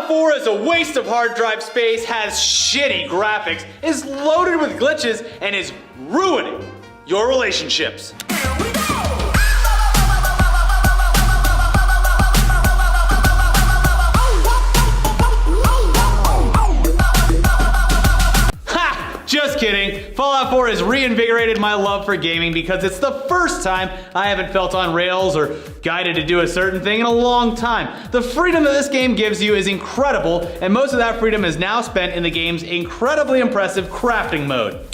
Fallout 4 is a waste of hard drive space, has shitty graphics, is loaded with glitches, and is ruining your relationships. Just kidding. Fallout 4 has reinvigorated my love for gaming because it's the first time I haven't felt on rails or guided to do a certain thing in a long time. The freedom that this game gives you is incredible, and most of that freedom is now spent in the game's incredibly impressive crafting mode.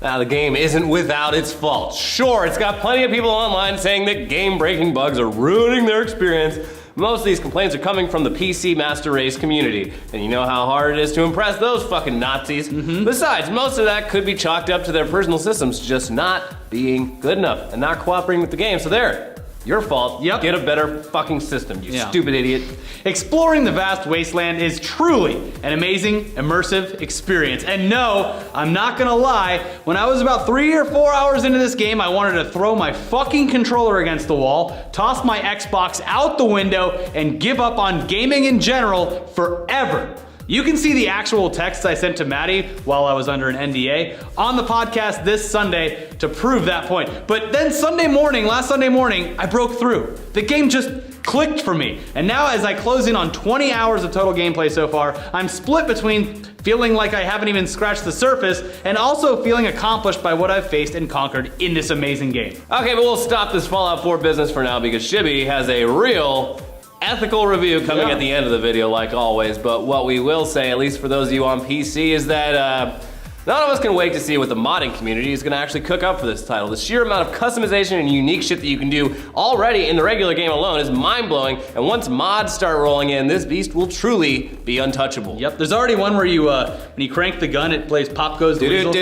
Now, the game isn't without its faults. Sure, it's got plenty of people online saying that game-breaking bugs are ruining their experience. Most of these complaints are coming from the PC Master Race community, and you know how hard it is to impress those fucking Nazis. Besides, most of that could be chalked up to their personal systems just not being good enough and not cooperating with the game. So there, your fault. Yep. Get a better fucking system, you stupid idiot. Exploring the vast wasteland is truly an amazing, immersive experience. And no, I'm not gonna lie, when I was about 3 or 4 hours into this game, I wanted to throw my fucking controller against the wall, toss my Xbox out the window, and give up on gaming in general forever. You can see the actual texts I sent to Maddie while I was under an NDA on the podcast this Sunday to prove that point. But then last Sunday morning, I broke through. The game just clicked for me. And now as I close in on 20 hours of total gameplay so far, I'm split between feeling like I haven't even scratched the surface and also feeling accomplished by what I've faced and conquered in this amazing game. Okay, but we'll stop this Fallout 4 business for now because Shibby has a real ethical review coming at the end of the video, like always. But what we will say, at least for those of you on PC, is that none of us can wait to see what the modding community is going to actually cook up for this title. The sheer amount of customization and unique shit that you can do already in the regular game alone is mind-blowing, and once mods start rolling in, this beast will truly be untouchable. Yep, there's already one where you, when you crank the gun, it plays Pop Goes the Weasel.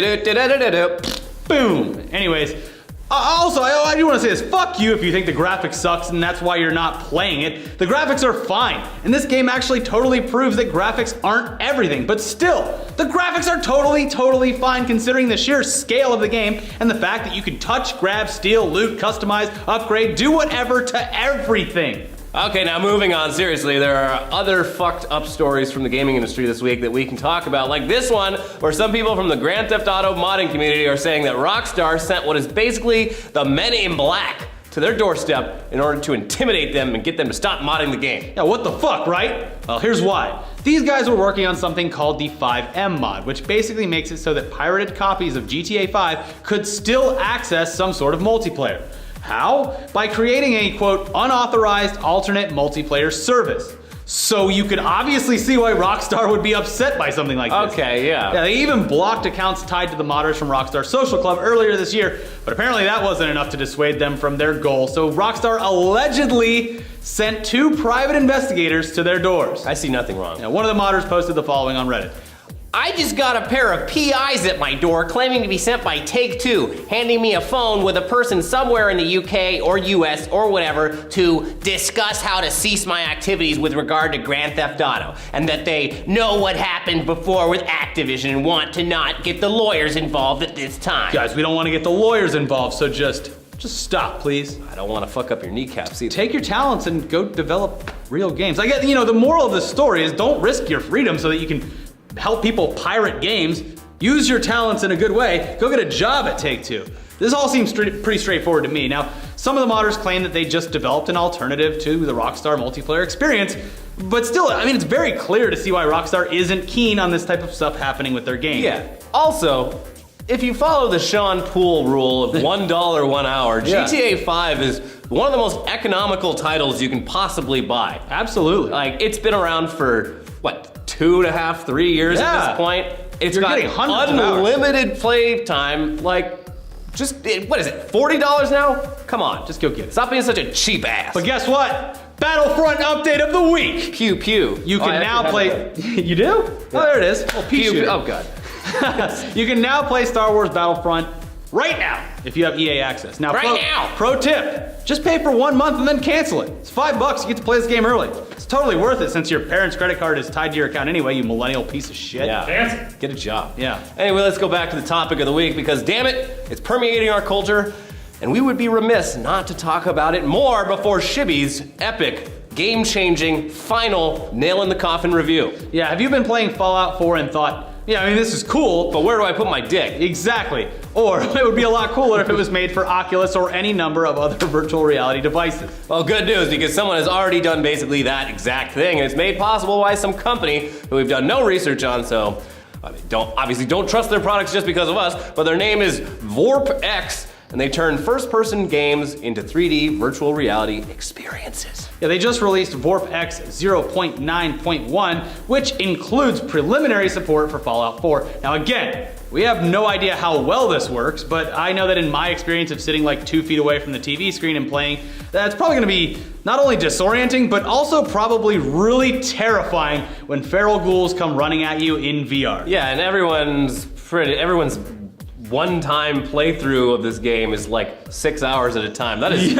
Boom! Anyways, also, I do want to say this, fuck you if you think the graphics sucks and that's why you're not playing it. The graphics are fine, and this game actually totally proves that graphics aren't everything, but still, the graphics are totally fine considering the sheer scale of the game and the fact that you can touch, grab, steal, loot, customize, upgrade, do whatever to everything. Okay, now moving on, seriously, there are other fucked up stories from the gaming industry this week that we can talk about, like this one, where some people from the Grand Theft Auto modding community are saying that Rockstar sent what is basically the Men in Black to their doorstep in order to intimidate them and get them to stop modding the game. Yeah, what the fuck, right? Well, here's why. These guys were working on something called the 5M mod, which basically makes it so that pirated copies of GTA 5 could still access some sort of multiplayer. How? By creating a, quote, unauthorized alternate multiplayer service. So you can obviously see why Rockstar would be upset by something like this. Okay, yeah. They even blocked accounts tied to the modders from Rockstar Social Club earlier this year, but apparently that wasn't enough to dissuade them from their goal, so Rockstar allegedly sent 2 private investigators to their doors. I see nothing wrong. Now, one of the modders posted the following on Reddit. I just got a pair of PIs at my door claiming to be sent by Take-Two, handing me a phone with a person somewhere in the UK or US or whatever to discuss how to cease my activities with regard to Grand Theft Auto, and that they know what happened before with Activision and want to not get the lawyers involved at this time. Guys, we don't want to get the lawyers involved, so just stop, please. I don't want to fuck up your kneecaps either. Take your talents and go develop real games. I get, the moral of the story is don't risk your freedom so that you can help people pirate games. Use your talents in a good way. Go get a job at Take-Two. This all seems pretty straightforward to me. Now, some of the modders claim that they just developed an alternative to the Rockstar multiplayer experience, but still, it's very clear to see why Rockstar isn't keen on this type of stuff happening with their game. Yeah. Also, if you follow the Sean Poole rule of $1 1 hour, GTA 5 is one of the most economical titles you can possibly buy. Absolutely. Like, it's been around for, what, 2.5, 3 years at this point. It's You're got getting hundreds of unlimited play time. Like, just, what is it, $40 now? Come on. Just go get it. Stop being such a cheap ass. But guess what? Battlefront update of the week. Pew pew. You can now play. You do? Yeah. Oh, there it is. Oh, pew pew. Oh, God. You can now play Star Wars Battlefront right now if you have EA access. Now, pro tip, just pay for 1 month and then cancel it. It's $5, you get to play this game early. It's totally worth it since your parents' credit card is tied to your account anyway, you millennial piece of shit. Yeah, Cancel. Get a job. Yeah. Anyway, let's go back to the topic of the week because damn it, it's permeating our culture and we would be remiss not to talk about it more before Shibby's epic game-changing, final, nail-in-the-coffin review. Yeah, have you been playing Fallout 4 and thought, yeah, I mean, this is cool, But where do I put my dick? exactly. Or it would be a lot cooler if it was made for Oculus or any number of other virtual reality devices. Well, good news, because someone has already done basically that exact thing, and it's made possible by some company who we've done no research on, so I mean, don't trust their products just because of us, but their name is VorpX, and they turn first-person games into 3D virtual reality experiences. Yeah, they just released VorpX 0.9.1, which includes preliminary support for Fallout 4. Now again, we have no idea how well this works, but I know that in my experience of sitting like 2 feet away from the TV screen and playing, that's probably gonna be not only disorienting, but also probably really terrifying when feral ghouls come running at you in VR. Yeah, and everyone's one-time playthrough of this game is like 6 hours at a time. That is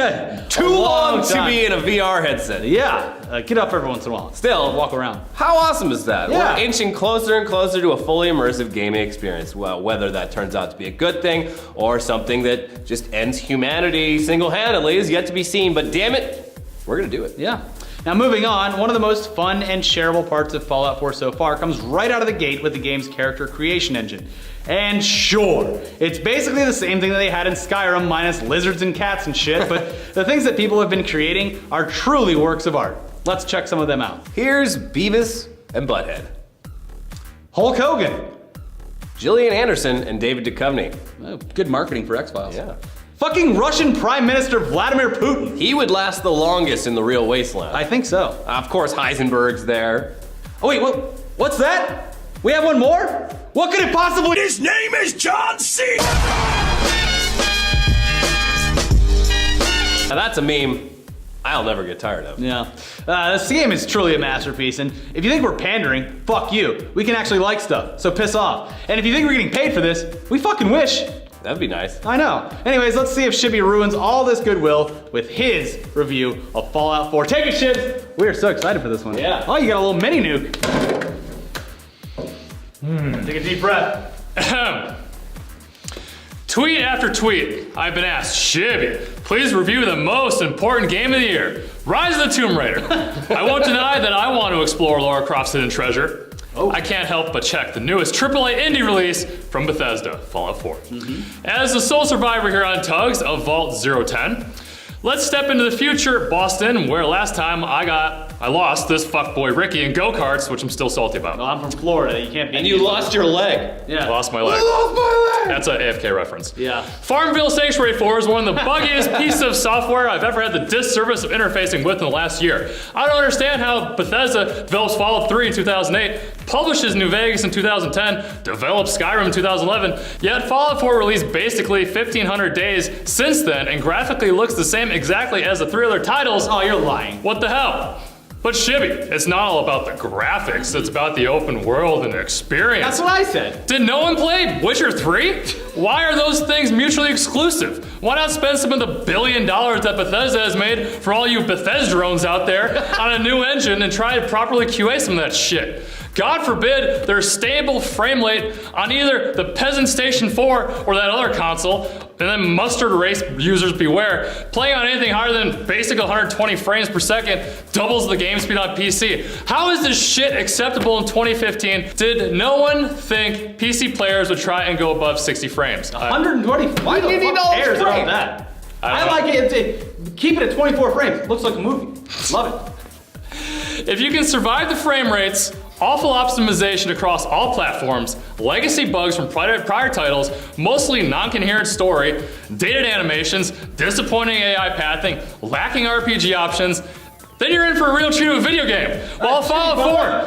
too long to be in a VR headset. Yeah, get up every once in a while. Still, Walk around. How awesome is that? Yeah. We're inching closer and closer to a fully immersive gaming experience. Well, whether that turns out to be a good thing or something that just ends humanity single-handedly is yet to be seen, but damn it, we're gonna do it. Yeah. Now moving on, one of the most fun and shareable parts of Fallout 4 so far comes right out of the gate with the game's character creation engine. And sure, it's basically the same thing that they had in Skyrim minus lizards and cats and shit, but the things that people have been creating are truly works of art. Let's check some of them out. Here's Beavis and Butthead, Hulk Hogan. Gillian Anderson and David Duchovny. Oh, good marketing for X-Files. Yeah. Fucking Russian Prime Minister Vladimir Putin. He would last the longest in the real wasteland. I think so. Of course, Heisenberg's there. Oh wait, what's that? We have one more? What could it possibly be? His name is John C. Now that's a meme I'll never get tired of. Yeah. This game is truly a masterpiece, and if you think we're pandering, fuck you. We can actually like stuff, so piss off. And if you think we're getting paid for this, we fucking wish. That'd be nice. I know. Anyways, let's see if Shibby ruins all this goodwill with his review of Fallout 4. Take it, Shibs! We are so excited for this one. Yeah. Oh, you got a little mini nuke. Take a deep breath. Tweet after tweet, I've been asked, Shibby, please review the most important game of the year, Rise of the Tomb Raider. I won't deny that I want to explore Lara Croft's hidden treasure. Oh. I can't help but check the newest AAA indie release from Bethesda, Fallout 4. As the sole survivor here on T.U.G.S of Vault 010, let's step into the future, Boston, where last time I lost this fuckboy Ricky in go-karts, which I'm still salty about. Well, I'm from Florida. You can't beat And me. you lost your leg. Yeah. Lost my leg. I lost my leg! That's an AFK reference. Yeah. Farmville Sanctuary 4 is one of the buggiest pieces of software I've ever had the disservice of interfacing with in the last year. I don't understand how Bethesda develops Fallout 3 in 2008, publishes New Vegas in 2010, develops Skyrim in 2011, yet Fallout 4 released basically 1,500 days since then and graphically looks the same exactly as the 3 other titles. Oh, you're lying. What the hell? But Shibby, it's not all about the graphics, it's about the open world and experience. That's what I said. Did no one play Witcher 3? Why are those things mutually exclusive? Why not spend some of the $1 billion that Bethesda has made for all you Bethesdrones out there on a new engine and try to properly QA some of that shit? God forbid there's stable frame rate on either the Peasant Station 4 or that other console, and then mustard race users beware. Playing on anything higher than basic 120 frames per second doubles the game speed on PC. How is this shit acceptable in 2015? Did no one think PC players would try and go above 60 frames? 120. Why do you need all cares about that? I like it. Keep it at 24 frames. Looks like a movie. Love it. If you can survive the frame rates, awful optimization across all platforms, legacy bugs from prior titles, mostly non-coherent story, dated animations, disappointing AI pathing, lacking RPG options, then you're in for a real treat of a video game. While Fallout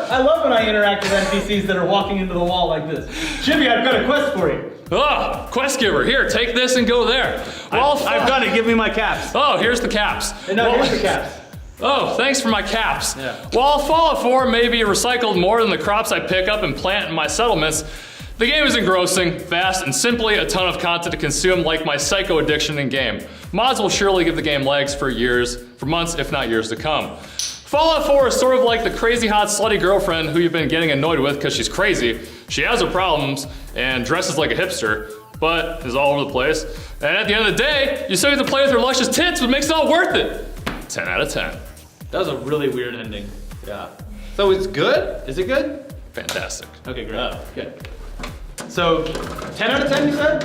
4... I love when I interact with NPCs that are walking into the wall like this. Jimmy, I've got a quest for you. Oh, quest giver, here, take this and go there. I've done it, give me my caps. Oh, here's the caps. No, here's the caps. Oh, thanks for my caps. Yeah. While Fallout 4 may be recycled more than the crops I pick up and plant in my settlements, the game is engrossing, fast, and simply a ton of content to consume like my psycho addiction in game. Mods will surely give the game legs for months, if not years to come. Fallout 4 is sort of like the crazy hot slutty girlfriend who you've been getting annoyed with because she's crazy. She has her problems and dresses like a hipster, but is all over the place. And at the end of the day, you still get to play with her luscious tits, which makes it all worth it. 10 out of 10. That was a really weird ending. Yeah. So it's good? Is it good? Fantastic. Okay, great. Oh. Good. So, 10 out of 10, you said?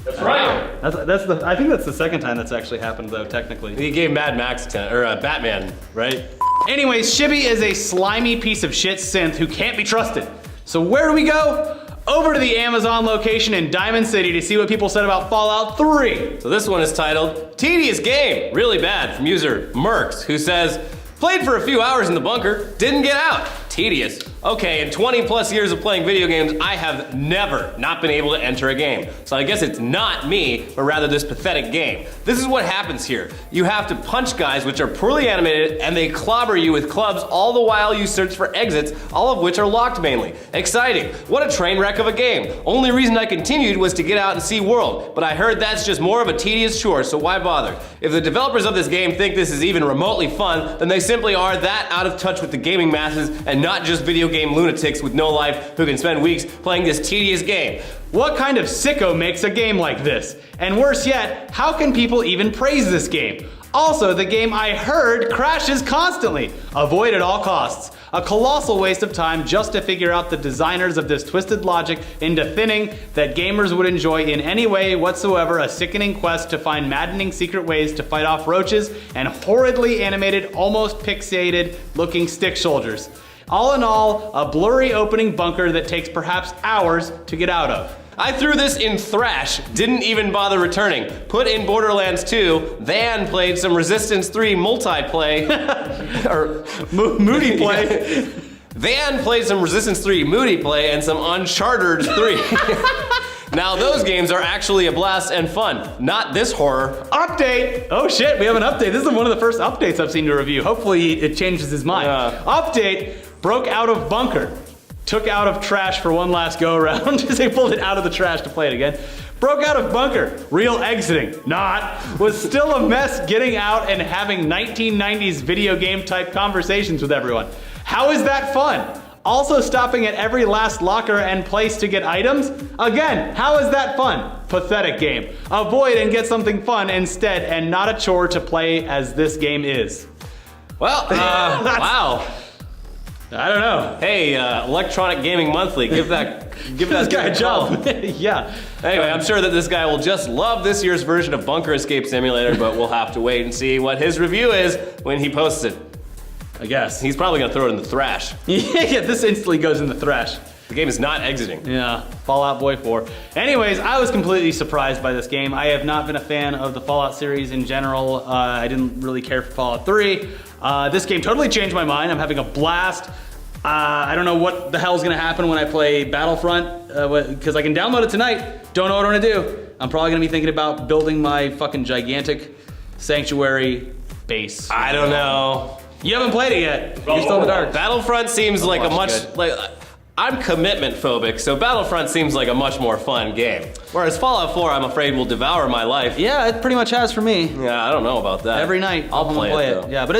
That's right. I think that's the second time that's actually happened, though, technically. He gave Mad Max 10, or Batman, right? Anyways, Shibby is a slimy piece of shit synth who can't be trusted. So where do we go? Over to the Amazon location in Diamond City to see what people said about Fallout 3. So this one is titled, Tedious Game, Really Bad, from user Merks, who says, played for a few hours in the bunker, didn't get out. Tedious. Okay, in 20 plus years of playing video games, I have never not been able to enter a game. So I guess it's not me, but rather this pathetic game. This is what happens here. You have to punch guys which are poorly animated, and they clobber you with clubs all the while you search for exits, all of which are locked mainly. Exciting. What a train wreck of a game. Only reason I continued was to get out and see world, but I heard that's just more of a tedious chore, so why bother? If the developers of this game think this is even remotely fun, then they simply are that out of touch with the gaming masses and not just video game lunatics with no life who can spend weeks playing this tedious game. What kind of sicko makes a game like this? And worse yet, how can people even praise this game? Also, the game I heard crashes constantly. Avoid at all costs. A colossal waste of time just to figure out the designers of this twisted logic into thinning that gamers would enjoy in any way whatsoever a sickening quest to find maddening secret ways to fight off roaches and horridly animated, almost pixelated looking stick soldiers. All in all, a blurry opening bunker that takes perhaps hours to get out of. I threw this in Thrash, didn't even bother returning. Put in Borderlands 2, then played some Resistance 3 multiplay, or Moody play. Then played some Resistance 3 Moody play and some Uncharted 3. Now those games are actually a blast and fun, not this horror. Update! Oh shit, we have an update. This is one of the first updates I've seen to review. Hopefully it changes his mind. Update, broke out of bunker. Took out of trash for one last go around. They pulled it out of the trash to play it again. Broke out of bunker, real exiting, not. Was still a mess getting out and having 1990s video game type conversations with everyone. How is that fun? Also stopping at every last locker and place to get items? Again, how is that fun? Pathetic game. Avoid and get something fun instead and not a chore to play as this game is. Well, wow. I don't know. Hey, Electronic Gaming Monthly, give that This guy a job. call. Yeah. Anyway, I'm sure that this guy will just love this year's version of Bunker Escape Simulator, but we'll have to wait and see what his review is when he posts it. I guess. He's probably gonna throw it in the Thrash. Yeah, this instantly goes in the thrash. The game is not exiting. Yeah, Fallout Boy 4. Anyways, I was completely surprised by this game. I have not been a fan of the Fallout series in general. I didn't really care for Fallout 3. This game totally changed my mind. I'm having a blast. I don't know what the hell's gonna happen when I play Battlefront, because I can download it tonight. Don't know what I'm gonna do. I'm probably gonna be thinking about building my fucking gigantic sanctuary base. I don't know. You haven't played it yet. You're still in the dark. Battlefront seems like a much, good. like, I'm commitment phobic, so Battlefront seems like a much more fun game. Whereas Fallout 4, I'm afraid, will devour my life. Yeah, it pretty much has for me. Yeah, I don't know about that. Every night, I'll play it though. Yeah, but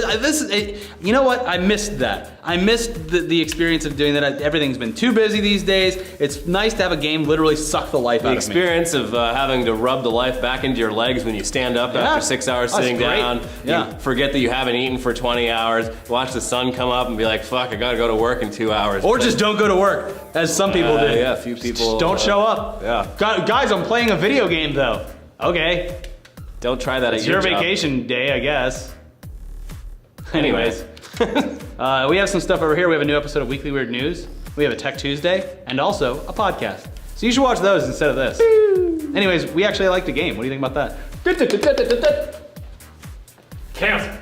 you know what? I missed that. I missed the experience of doing that. Everything's been too busy these days. It's nice to have a game literally suck the life The out experience of having to rub the life back into your legs when you stand up after 6 hours That's sitting great. down. Yeah. You forget that you haven't eaten for 20 hours. Watch the sun come up and be like, fuck, I gotta go to work in 2 hours. of me. Or just don't go to work, as some people do. Yeah, a few people. Just don't show up. Yeah. Guys, I'm playing a video game though. Okay. Don't try that It's at your your job. vacation day, I guess. Anyways. We have some stuff over here. We have a new episode of Weekly Weird News. We have a Tech Tuesday, and also a podcast. So you should watch those instead of this. Anyways, we actually liked the game. What do you think about that? Cancel.